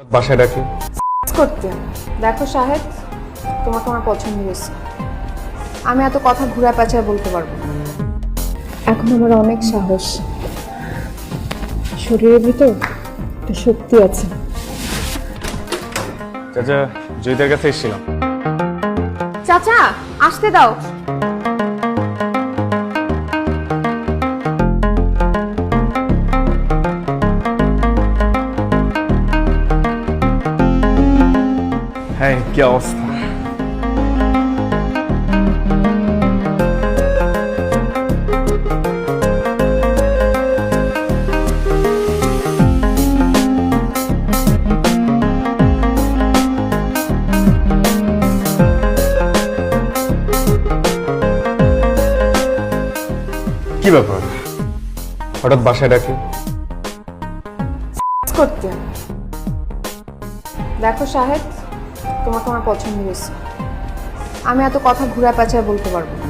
বাসায় ডাকি করতে দেখো সাহেব, তোমাকে আমার পছন্দ হয়েছে। আমি এত কথা ঘুরা পেঁচায় বলতে পারবো না। এখন আমার অনেক সাহস, শরীরের ভিতর একটা শক্তি আছে। চাচা জয়িতার কাছে এসেছিলাম। চাচা আসতে দাও। হ্যাঁ, কি অবস্থা? কি ব্যাপার, হঠাৎ বাসায় ডাকি? করতে দেখো সাহেব, তোমাকে আমার পছন্দ হয়েছে। আমি এত কথা ঘুরা পেঁচায় বলতে পারবো না।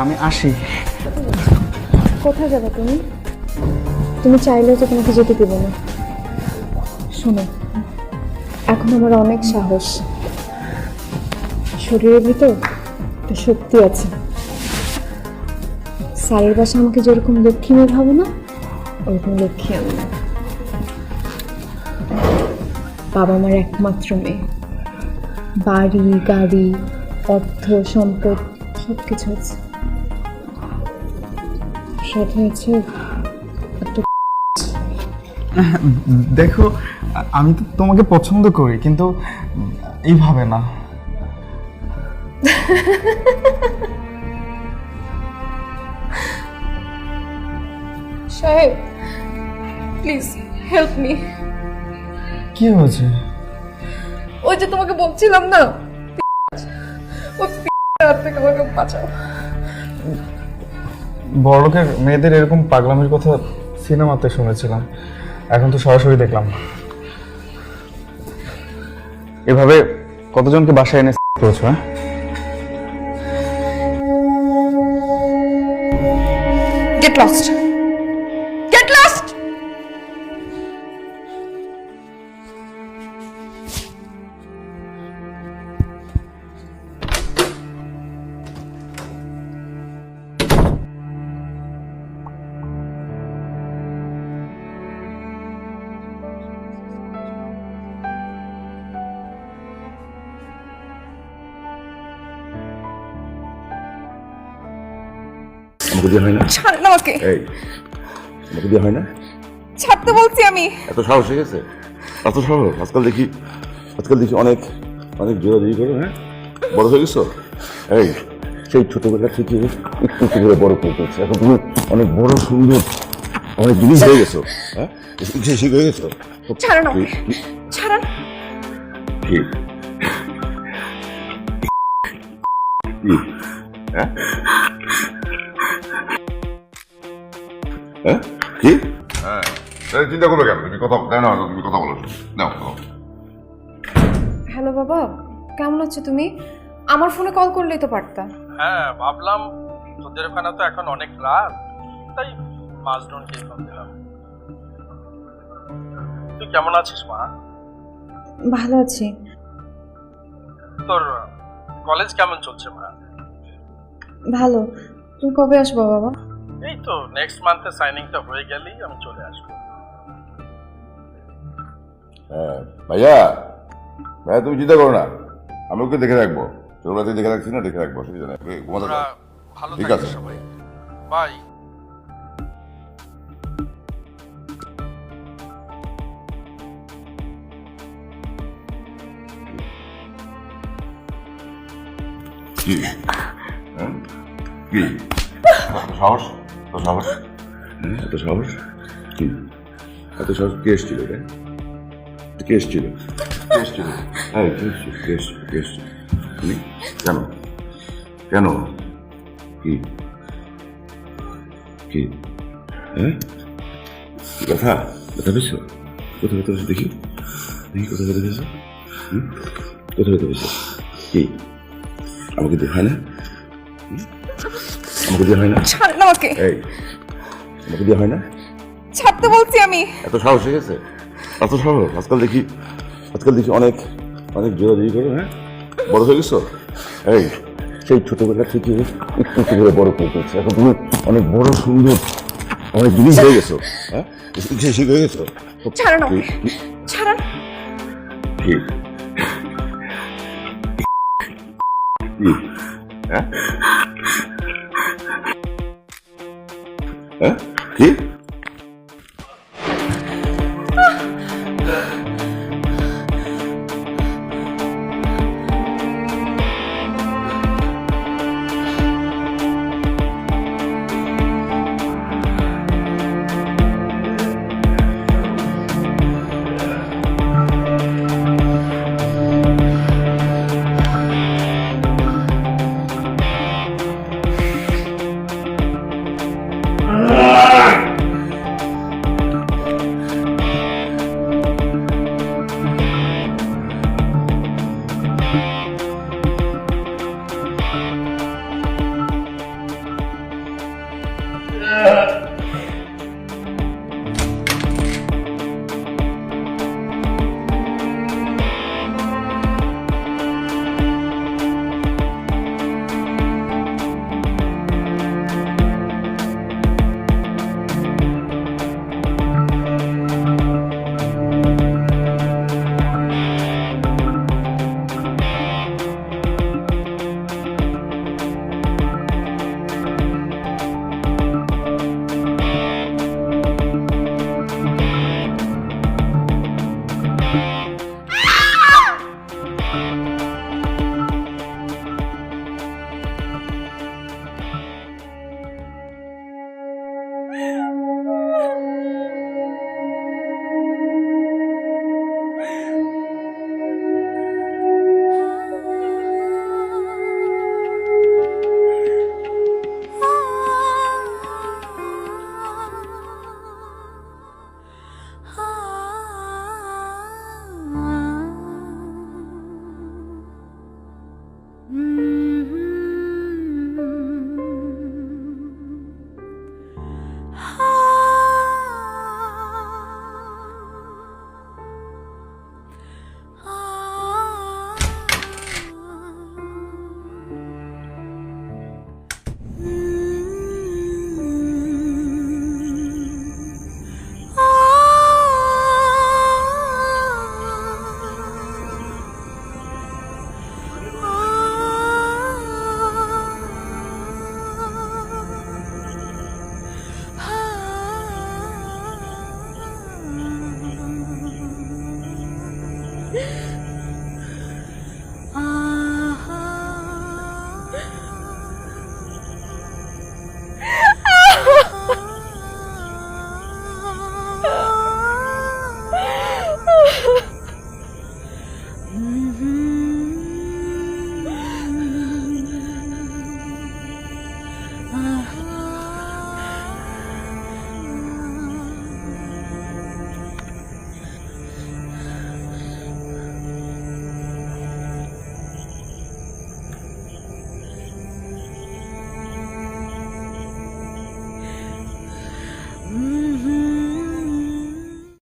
আমি আসি। কোথায় যাবে তুমি? তুমি চাইলেও তো তোমাকে যেতে দেবো না। শোনো, এখন আমার অনেক সাহস, শরীরের ভিতর একটা শক্তি আছে। স্যারের বাসা আমাকে যেরকম লক্ষ্মী মেয়ে ভাবে না, ওরকম লক্ষ্মী আমি না। বাবা আমার একমাত্র মেয়ে, বাড়ি গাড়ি অর্থ সম্পদ সব কিছু আছে, সাথে আছে একটা। দেখো, আমি তো তোমাকে পছন্দ করি, কিন্তু এইভাবে না। সাহেব প্লিজ হেল্প মি। কি হয়েছে? ওই যে তোমাকে বলছিলাম না, ওই হাত থেকে আমাকে বাঁচাও। বড়লোকের মেয়েদের এরকম পাগলামির কথা সিনেমাতে শুনেছিলাম, এখন তো সরাসরি দেখলাম। এভাবে কতজনকে বাসায় এনে করেছো? হ্যাঁ, গেট লস্ট, গেট লস্ট। আমাকে দিয়ে হয় না? ছাড় না আমাকে, এই আমাকে দিয়ে হয় না? ছাড়তে বলছি আমি। এত সাহস হয়ে গেছে? এত সাহস? আজকাল দেখি অনেক অনেক জোরাজুরি করো। হ্যাঁ, বড় হয়ে গেছো। এই সেই ছোটবেলা থেকে একটু একটু করে বড় করতেছে, এখন তুমি অনেক বড় সুন্দর অনেক জিনিস হয়ে গেছো। হ্যাঁ, শিখে হয়ে গেছো। ছাড়েন আমাকে, ছাড়েন। কি কি? হ্যাঁ হ্যাঁ কি? হ্যাঁ, চিন্তা করবে কেন? তুমি কথা তাই না, তুমি কথা বলো নাও। হ্যালো বাবা, কেমন আছো তুমি? আমার ফোনে কল করলেই তো পারতা। হ্যাঁ, ভাবলাম তোদের ওখানে তো এখন অনেক রাত, তাই মাজনুনকে ফোন দিলাম। তুই কেমন আছিস মা? ভালো আছি। তোর কলেজ কেমন চলছে মা? ভালো। তুমি কবে আসবো বাবা? এই তো নেক্সট মান্থে সাইনিংটা হয়ে গেলেই আমি চলে আসবো। হ্যাঁ ভাইয়া, তুমি চিন্তা করো না, আমি ওকে দেখে রাখবো। ছোটবেলা থেকে দেখে রাখছি না, দেখে রাখবো। অসুবিধা নেই, ঘুমাতে তোরা দাও। ভালো ঠিক থাকিস আছে। সবাই, বাই। কি? হ্যাঁ? কি? এত সাহস? এত সাহস? এত সাহস? কি? এত সাহস কে এসেছিল রে? কে এসেছিল? কে এসেছিল? হ্যাঁ, কে এসেছিল? কে এসেছিল? কে এসেছিল? তুমি? কেন? কেন? কি? কি? হ্যাঁ? কি কথা? ব্যথা পেয়েছো? কোথায় ব্যথা পেয়েছো? দেখি দেখি কোথায় ব্যথা পেয়েছো? কোথায় করেছে? কি আমাকে দিয়ে হয় না? আমাকে দিয়ে হয় না? ছাড় না আমাকে, এই আমাকে দিয়ে হয় না? ছাড়তে বলছি আমি। এত সাহস হয়ে গেছে? এত সাহস? আজকাল দেখি অনেক অনেক জোরাজুরি করে, হ্যাঁ? বড় হয়ে গেছো? এই সেই ছোটবেলা থেকে একটু একটু করে বড় করে গেছে, এখন তুমি অনেক বড় সুন্দর অনেক জিনিস হয়ে গেছো, হ্যাঁ? শিখে হয়ে গেছো। ছাড়ো না আমাকে, ছাড়ো না। কি? হ্যাঁ? হ্যাঁ?